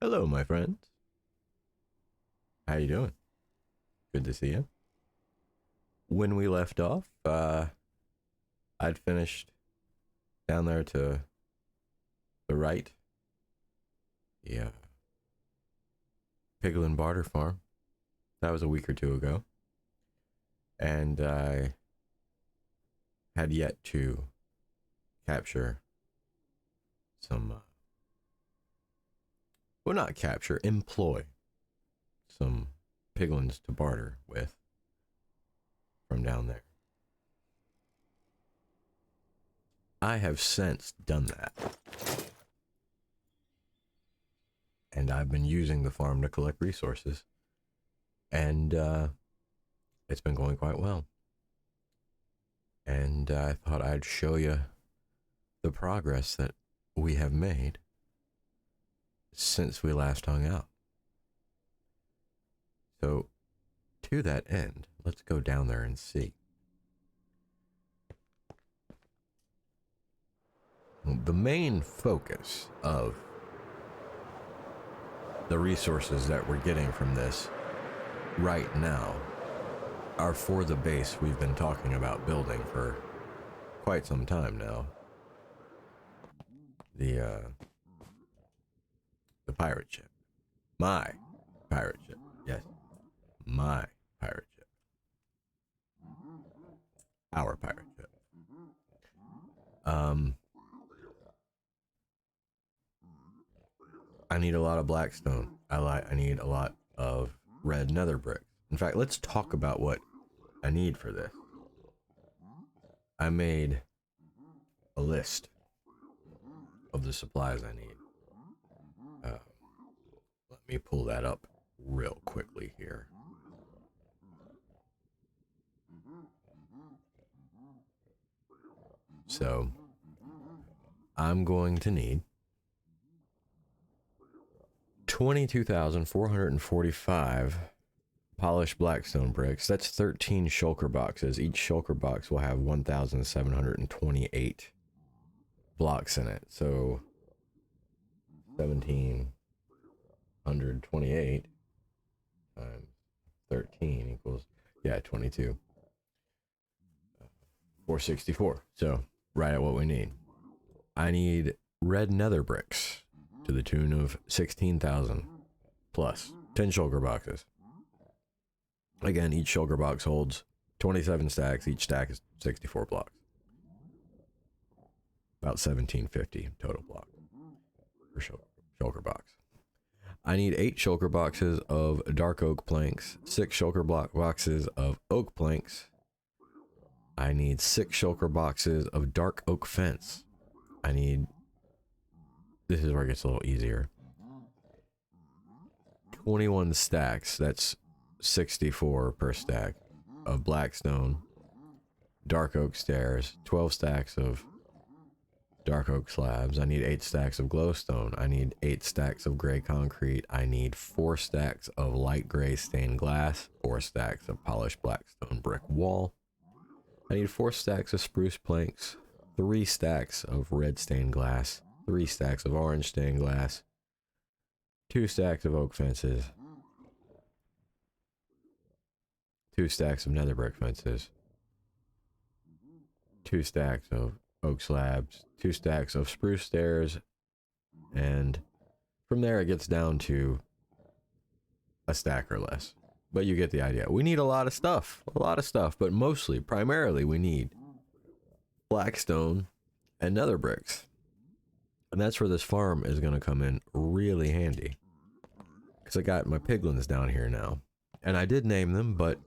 Hello, my friends. How you doing? Good to see you. When we left off, I'd finished down there to the right. Yeah. Piglin Barter farm. That was a week or two ago. And I had yet to capture some, well, not capture, employ some piglins to barter with from down there. I have since done that. And I've been using the farm to collect resources. And it's been going quite well. And I thought I'd show you the progress that we have made since we last hung out. So, to that end, let's go down there and see. The main focus of the resources that we're getting from this right now are for the base we've been talking about building for quite some time now. The pirate ship. My pirate ship. Yes. My pirate ship. Our pirate ship. I need a lot of blackstone. I need a lot of red nether bricks. In fact, let's talk about what I need for this. I made a list of the supplies I need. Let me pull that up real quickly here. So, I'm going to need 22,445 polished blackstone bricks. That's 13 shulker boxes. Each shulker box will have 1,728 blocks in it. So 1,728 times 13 equals, 22. 464. So right at what we need. I need red nether bricks to the tune of 16,000 plus 10 shulker boxes. Again, each shulker box holds 27 stacks. Each stack is 64 blocks. About 1,750 total blocks per shulker box. I need 8 shulker boxes of dark oak planks, 6 shulker block boxes of oak planks. I need 6 shulker boxes of dark oak fence. I need, this is where it gets a little easier, 21 stacks, that's 64 per stack, of blackstone, dark oak stairs, 12 stacks of dark oak slabs. I need 8 stacks of glowstone. I need 8 stacks of gray concrete. I need 4 stacks of light gray stained glass, 4 stacks of polished blackstone brick wall. I need 4 stacks of spruce planks, 3 stacks of red stained glass, 3 stacks of orange stained glass, 2 stacks of oak fences, 2 stacks of nether brick fences, 2 stacks of oak slabs, 2 stacks of spruce stairs, and from there it gets down to a stack or less. But you get the idea. We need a lot of stuff, but mostly, primarily, we need blackstone and nether bricks. And that's where this farm is going to come in really handy. Because I got my piglins down here now. And I did name them, but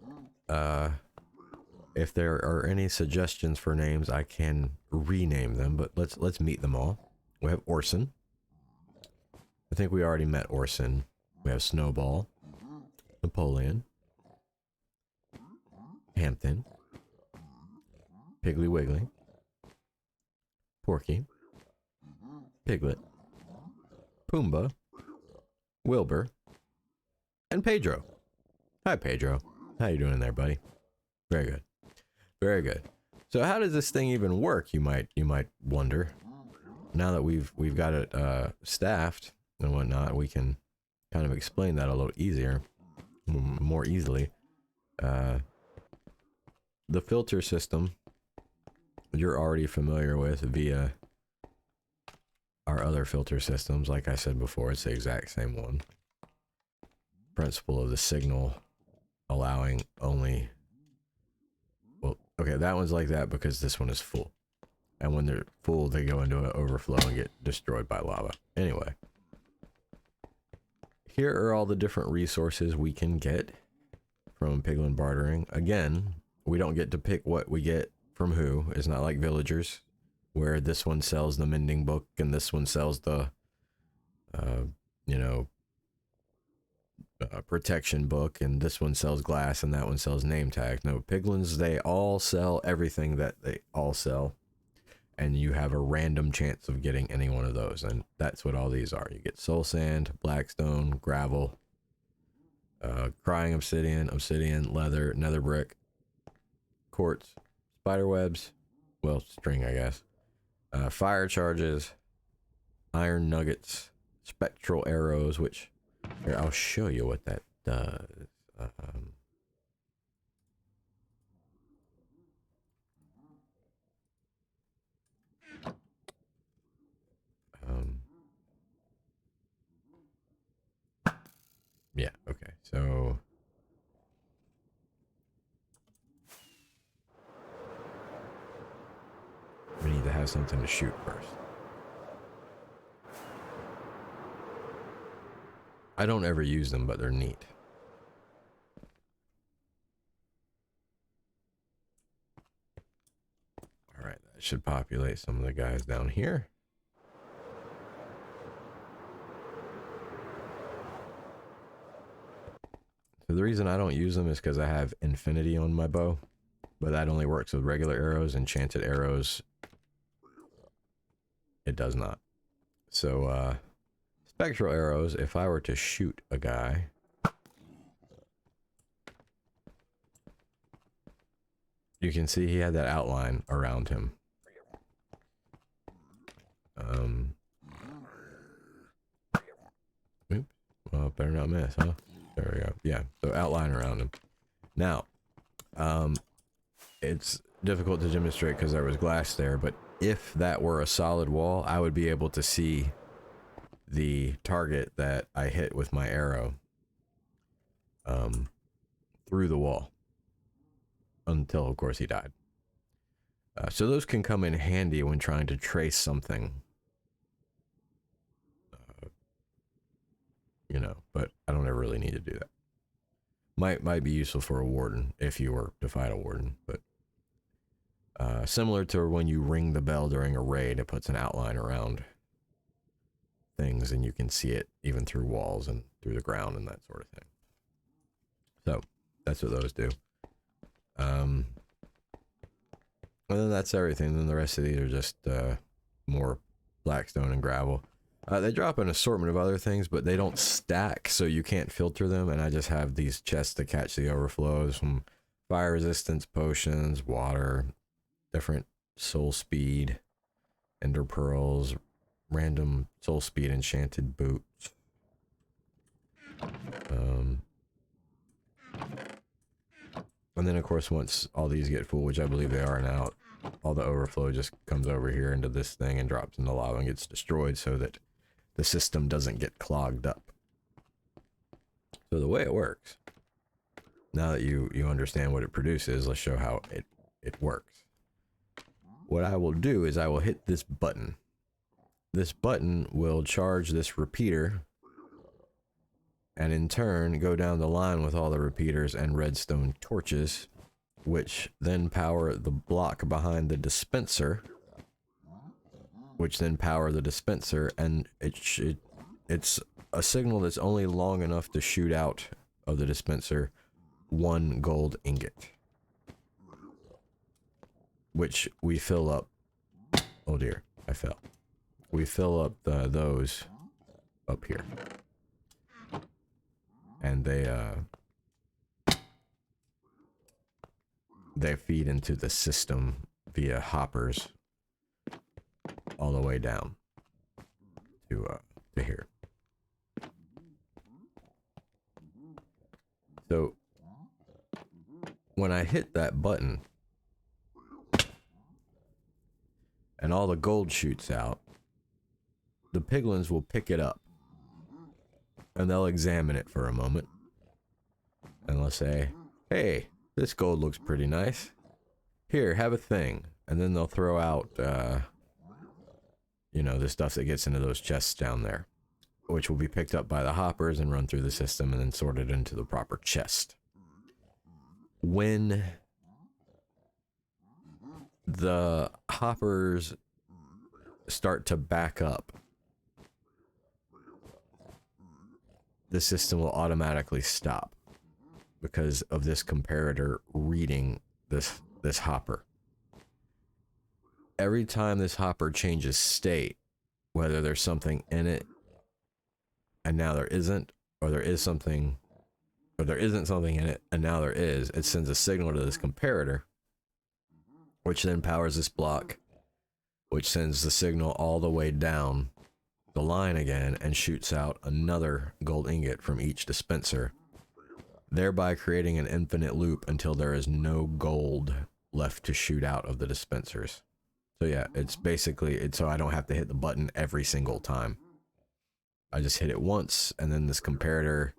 if there are any suggestions for names, I can rename them. But let's meet them all. We have Orson. I think we already met Orson. We have Snowball, Napoleon, Hampton, Piggly Wiggly, Porky, Piglet, Pumbaa, Wilbur, and Pedro. Hi, Pedro. How you doing there, buddy? Very good. Very good. So how does this thing even work, you might wonder. Now that we've got it staffed and whatnot, we can kind of explain that a little easier, more easily. The filter system you're already familiar with via our other filter systems. Like I said before, it's the exact same one. Principle of the signal allowing only, well, okay, that one's like that because this one is full. And when they're full, they go into an overflow and get destroyed by lava. Anyway, here are all the different resources we can get from Piglin bartering. Again, we don't get to pick what we get from who. It's not like villagers, where this one sells the mending book and this one sells the, you know, protection book, and this one sells glass and that one sells name tags. No, Piglins, they all sell everything that they all sell, and you have a random chance of getting any one of those, and that's what all these are. You get soul sand, blackstone, gravel, crying obsidian, leather, nether brick, quartz, spider webs, well, string, I guess, fire charges, iron nuggets, spectral arrows, which here, I'll show you what that does. Yeah, okay, so we need to have something to shoot first. I don't ever use them, but they're neat. Alright, that should populate some of the guys down here. So the reason I don't use them is because I have infinity on my bow, but that only works with regular arrows. Enchanted arrows, it does not. So, spectral arrows, if I were to shoot a guy, you can see he had that outline around him. Oops. Well, better not miss, huh? There we go. Yeah, so outline around him. Now, it's difficult to demonstrate because there was glass there, but if that were a solid wall, I would be able to see the target that I hit with my arrow through the wall until, of course, he died. So those can come in handy when trying to trace something, you know, but I don't ever really need to do that. Might be useful for a warden if you were to fight a warden, but similar to when you ring the bell during a raid, it puts an outline around things and you can see it even through walls and through the ground and that sort of thing. So that's what those do. And then that's everything. Then the rest of these are just more blackstone and gravel. They drop an assortment of other things, but they don't stack, so you can't filter them. And I just have these chests to catch the overflows from fire resistance potions, water, different soul speed, ender pearls, random soul speed enchanted boots. And then, of course, once all these get full, which I believe they are now, all the overflow just comes over here into this thing and drops in the lava and gets destroyed so that the system doesn't get clogged up. So the way it works, now that you understand what it produces, let's show how it works. What I will do is I will hit this button. This button will charge this repeater and in turn go down the line with all the repeaters and redstone torches, which then power the block behind the dispenser, which then power the dispenser, and it's a signal that's only long enough to shoot out of the dispenser 1 gold ingot, which we fill up. Oh dear, I fell. We fill up those up here, and they feed into the system via hoppers all the way down to here. So when I hit that button and all the gold shoots out, the piglins will pick it up and they'll examine it for a moment. And they'll say, hey, this gold looks pretty nice. Here, have a thing. And then they'll throw out, you know, the stuff that gets into those chests down there, which will be picked up by the hoppers and run through the system and then sorted into the proper chest. When the hoppers start to back up, the system will automatically stop because of this comparator reading this hopper. Every time this hopper changes state, whether there's something in it and now there isn't, or there is something, or there isn't something in it and now there is, it sends a signal to this comparator, which then powers this block, which sends the signal all the way down the line again and shoots out another gold ingot from each dispenser, thereby creating an infinite loop until there is no gold left to shoot out of the dispensers. So yeah, it's basically, so I don't have to hit the button every single time. I just hit it once, and then this comparator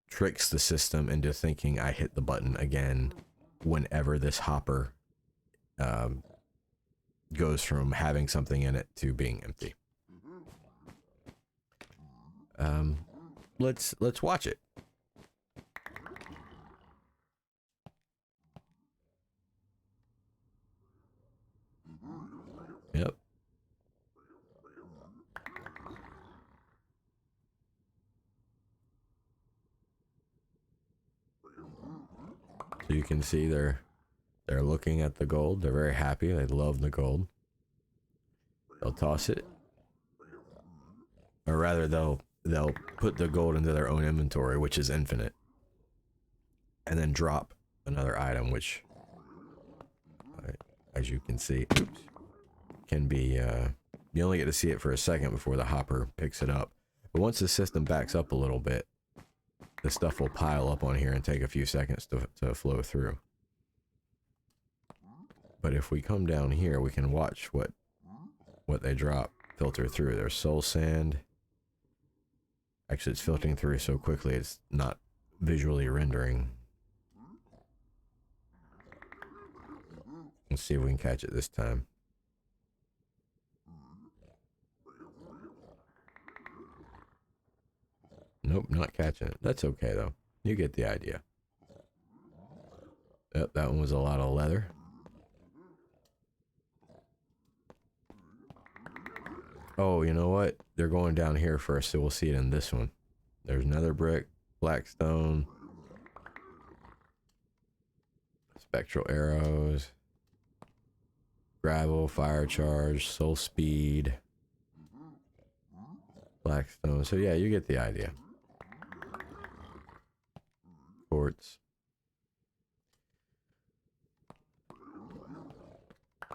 tricks the system into thinking I hit the button again whenever this hopper goes from having something in it to being empty. Let's watch it. Yep. So you can see they're looking at the gold. They're very happy. They love the gold. They'll toss it, or rather, they'll put the gold into their own inventory, which is infinite, and then drop another item, which, as you can see, oops, can be, you only get to see it for a second before the hopper picks it up. But once the system backs up a little bit, the stuff will pile up on here and take a few seconds to flow through. But if we come down here, we can watch what they drop filter through. There's soul sand. Actually, it's filtering through so quickly it's not visually rendering. Let's see if we can catch it this time. Nope, not catching it. That's okay though. You get the idea. Yep, that one was a lot of leather. Oh, you know what? They're going down here first, so we'll see it in this one. There's nether brick, black stone, spectral arrows, gravel, fire charge, soul speed, black stone. So yeah, you get the idea. Quartz.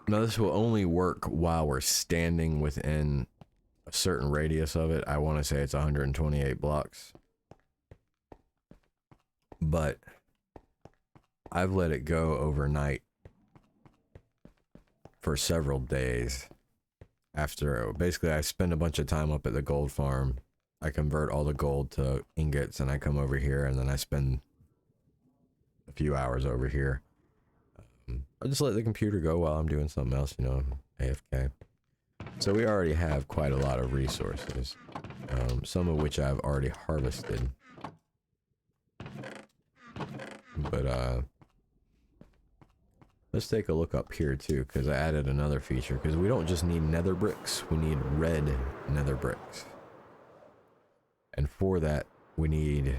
Now this will only work while we're standing within a certain radius of it. I want to say it's 128 blocks. But I've let it go overnight for several days. After, basically I spend a bunch of time up at the gold farm. I convert all the gold to ingots and I come over here and then I spend a few hours over here. I just let the computer go while I'm doing something else, you know, AFK. So we already have quite a lot of resources, some of which I've already harvested. But let's take a look up here too, because I added another feature, because we don't just need nether bricks, we need red nether bricks. And for that, we need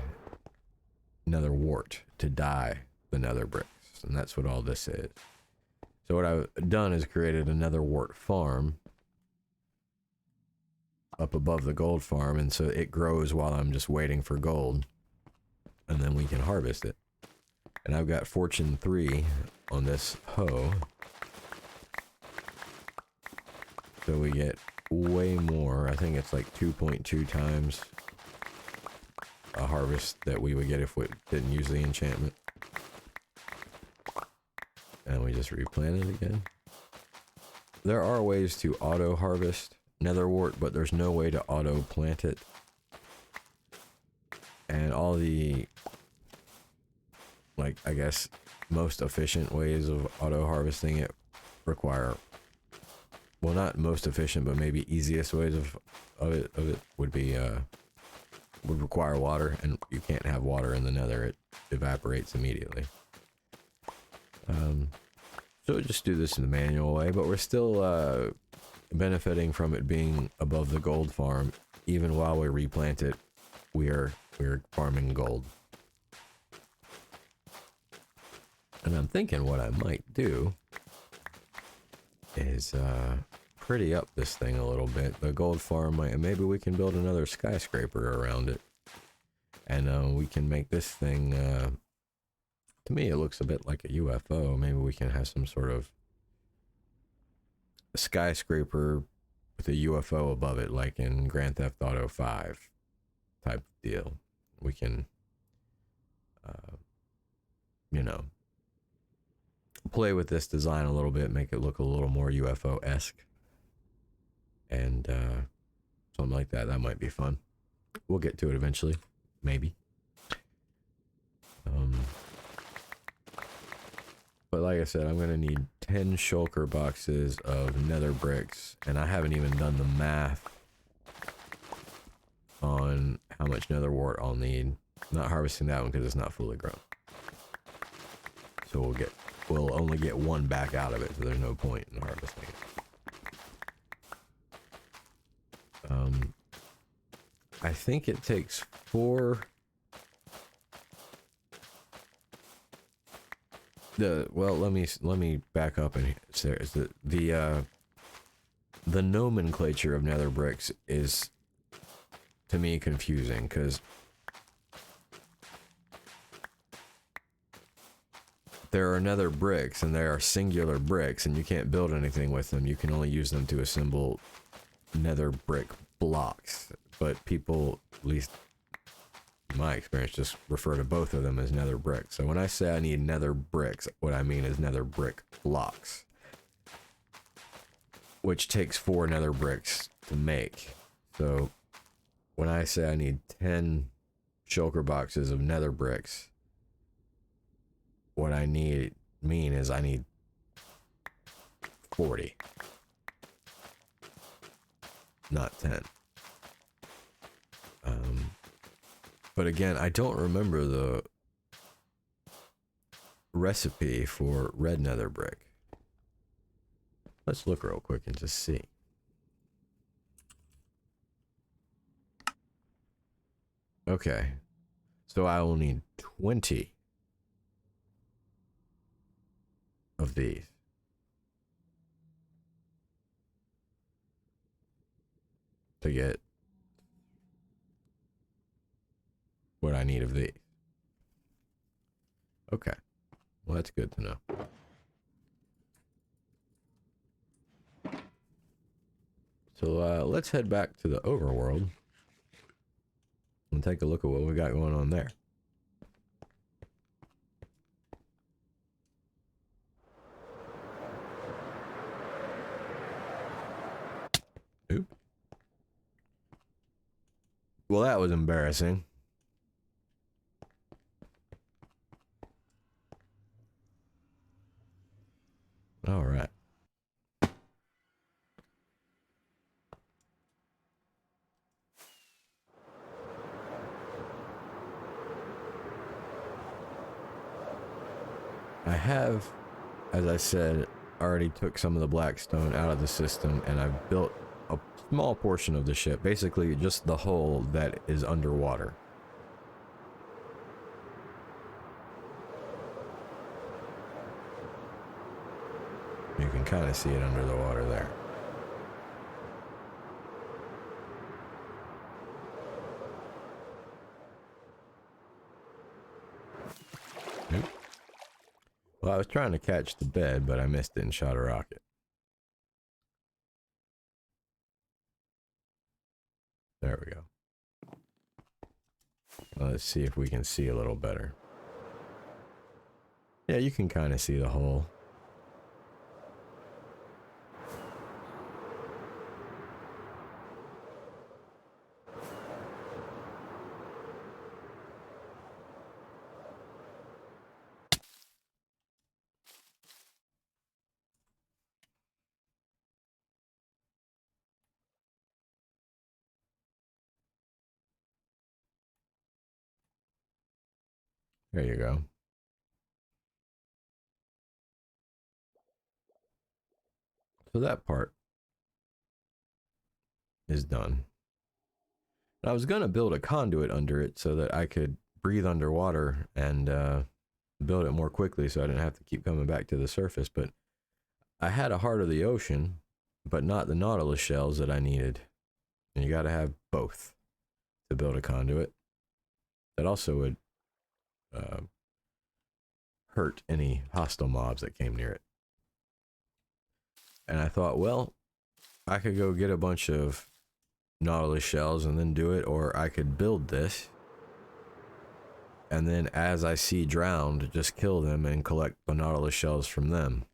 nether wart to dye the nether bricks, and that's what all this is. So what I've done is created another wart farm up above the gold farm, and so it grows while I'm just waiting for gold, and then we can harvest it. And I've got fortune 3 on this hoe, so we get way more. I think it's like 2.2 times a harvest that we would get if we didn't use the enchantment. And we just replant it again. There are ways to auto harvest netherwort, but there's no way to auto plant it. And all the, like, I guess, most efficient ways of auto harvesting it require, well, not most efficient, but maybe easiest ways of it would be, would require water, and you can't have water in the nether. It evaporates immediately. So just do this in the manual way, but we're still benefiting from it being above the gold farm. Even while we replant it, we're farming gold. And I'm thinking what I might do is pretty up this thing a little bit. The gold farm might, maybe we can build another skyscraper around it. And we can make this thing, to me it looks a bit like a UFO. Maybe we can have some sort of skyscraper with a UFO above it, like in Grand Theft Auto 5 type deal. We can, you know, play with this design a little bit, make it look a little more UFO-esque. And something like that. That might be fun. We'll get to it eventually. Maybe. But like I said, I'm going to need 10 shulker boxes of nether bricks. And I haven't even done the math on how much nether wart I'll need. I'm not harvesting that one because it's not fully grown. So we'll only get one back out of it, so there's no point in harvesting it. I think it takes 4. Well, let me back up and say the nomenclature of nether bricks is, to me, confusing, because there are nether bricks and there are singular bricks, and you can't build anything with them. You can only use them to assemble nether brick blocks. But people, at least in my experience, just refer to both of them as nether bricks. So when I say I need nether bricks, what I mean is nether brick blocks, which takes 4 nether bricks to make. So when I say I need 10 shulker boxes of nether bricks, what I mean is I need 40, not 10. But again, I don't remember the recipe for red nether brick. Let's look real quick and just see. Okay, so I will need 20 of these. To get what I need of these. Okay, well, that's good to know. So let's head back to the overworld and take a look at what we got going on there. Oop. Well, that was embarrassing. All right. I have, as I said, already took some of the black stone out of the system, and I've built a small portion of the ship, basically just the hull that is underwater. You can kind of see it under the water there. Oop. Well, I was trying to catch the bed, but I missed it and shot a rocket. There we go. Let's see if we can see a little better. Yeah, you can kind of see the hole. There you go. So that part is done. I was going to build a conduit under it so that I could breathe underwater and build it more quickly so I didn't have to keep coming back to the surface. But I had a heart of the ocean, but not the nautilus shells that I needed. And you got to have both to build a conduit. That also would uh, hurt any hostile mobs that came near it. And I thought, well, I could go get a bunch of nautilus shells and then do it, or I could build this and then as I see drowned, just kill them and collect the nautilus shells from them.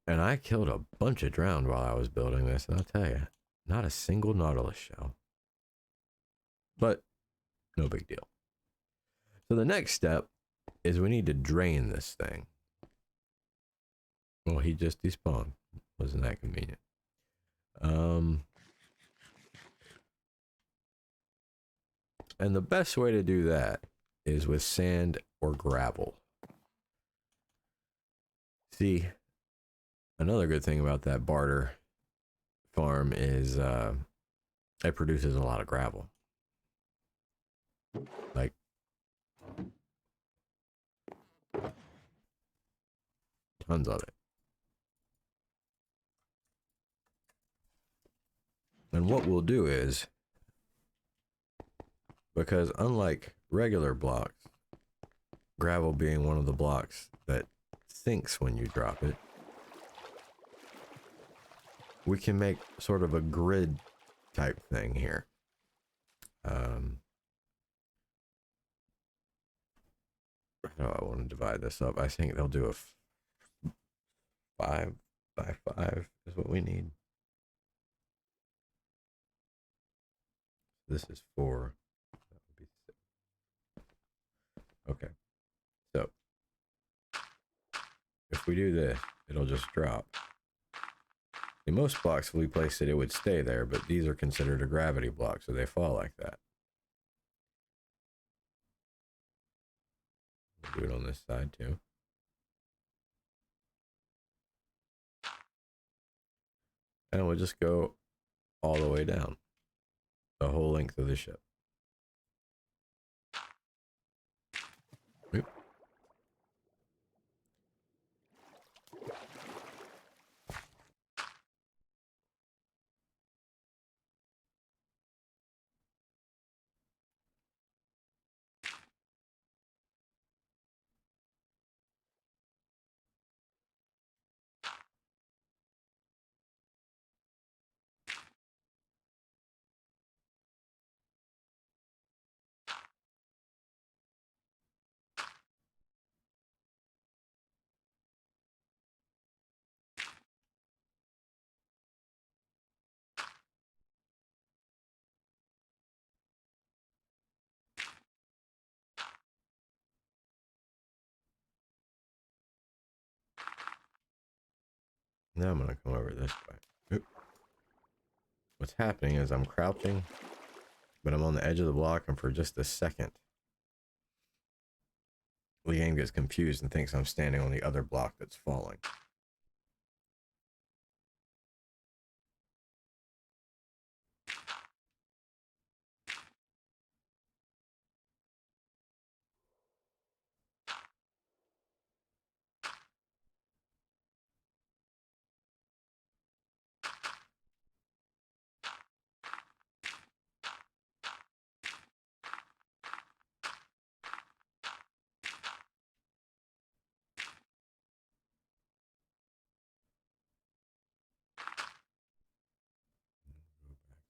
And I killed a bunch of drowned while I was building this, and I'll tell you, not a single nautilus shell. But no big deal. So the next step is we need to drain this thing. Well, he just despawned. Wasn't that convenient? And the best way to do that is with sand or gravel. See, another good thing about that barter farm is it produces a lot of gravel. Like tons of it. And what we'll do is, because unlike regular blocks, gravel being one of the blocks that sinks when you drop it, we can make sort of a grid type thing here. How do I want to divide this up? I think they'll do a 5 by 5 is what we need. This is 4. That would be 6. Okay. So if we do this, it'll just drop. In most blocks, if we place it, it would stay there, but these are considered a gravity block, so they fall like that. We'll do it on this side too. And we'll just go all the way down the whole length of the ship. Oop. Now I'm gonna come over this way. Oop. What's happening is I'm crouching, but I'm on the edge of the block, and for just a second, the game gets confused and thinks I'm standing on the other block that's falling.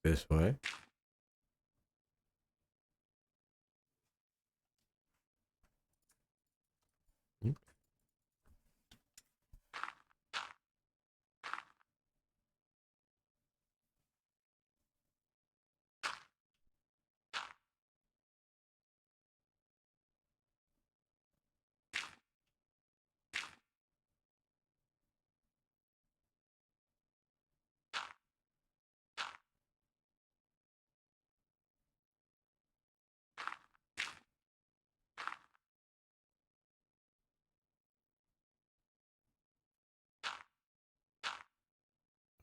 This way.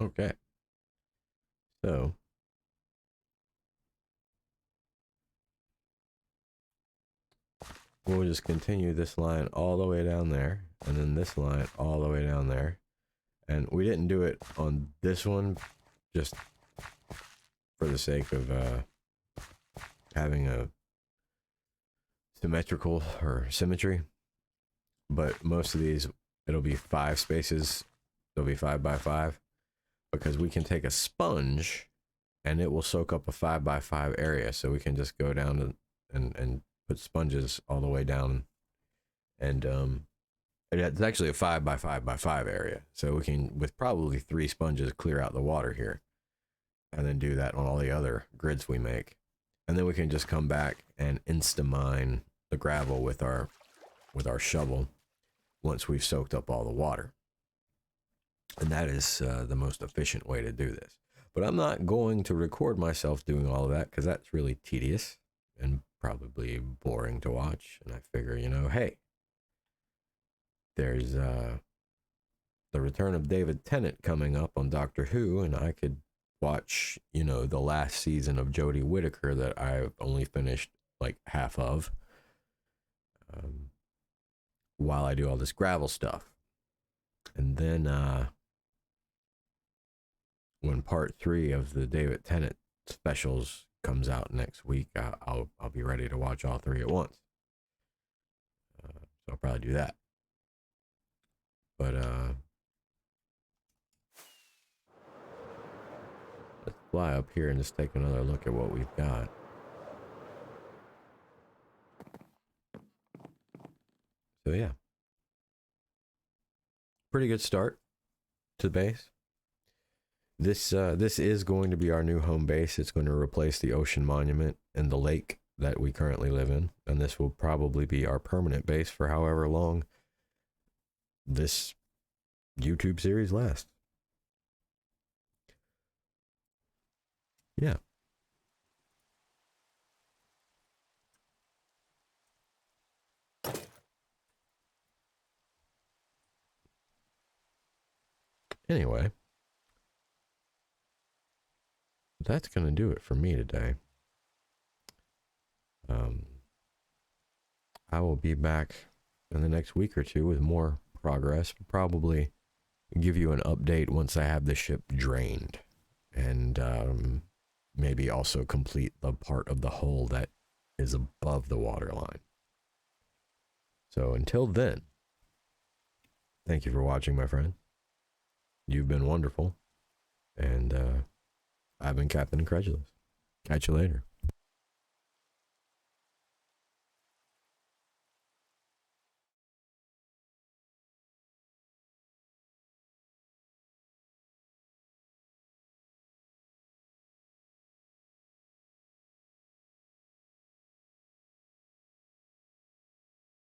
Okay. So we'll just continue this line all the way down there, and then this line all the way down there. And we didn't do it on this one just for the sake of having a symmetrical or symmetry, but most of these, it'll be 5 spaces. They'll be 5 by 5, because we can take a sponge and it will soak up a 5 by 5 area. So we can just go down and put sponges all the way down, and it's actually a 5 by 5 by 5 area. So we can, with probably 3 sponges, clear out the water here, and then do that on all the other grids we make. And then we can just come back and insta-mine the gravel with our shovel once we've soaked up all the water. And that is the most efficient way to do this. But I'm not going to record myself doing all of that, because that's really tedious and probably boring to watch. And I figure, you know, hey, there's the return of David Tennant coming up on Doctor Who, and I could watch, you know, the last season of Jodie Whittaker that I've only finished like half of, while I do all this gravel stuff. And then when part 3 of the David Tennant specials comes out next week, I'll be ready to watch all 3 at once. So I'll probably do that. But let's fly up here and just take another look at what we've got. So yeah, pretty good start to the base. This is going to be our new home base. It's going to replace the ocean monument and the lake that we currently live in, and this will probably be our permanent base for however long this YouTube series lasts. Yeah. Anyway, that's going to do it for me today. I will be back in the next week or two with more progress. Probably give you an update once I have the ship drained, and maybe also complete the part of the hull that is above the waterline. So until then, thank you for watching, my friend. You've been wonderful, and I've been Captain Incredulous. Catch you later.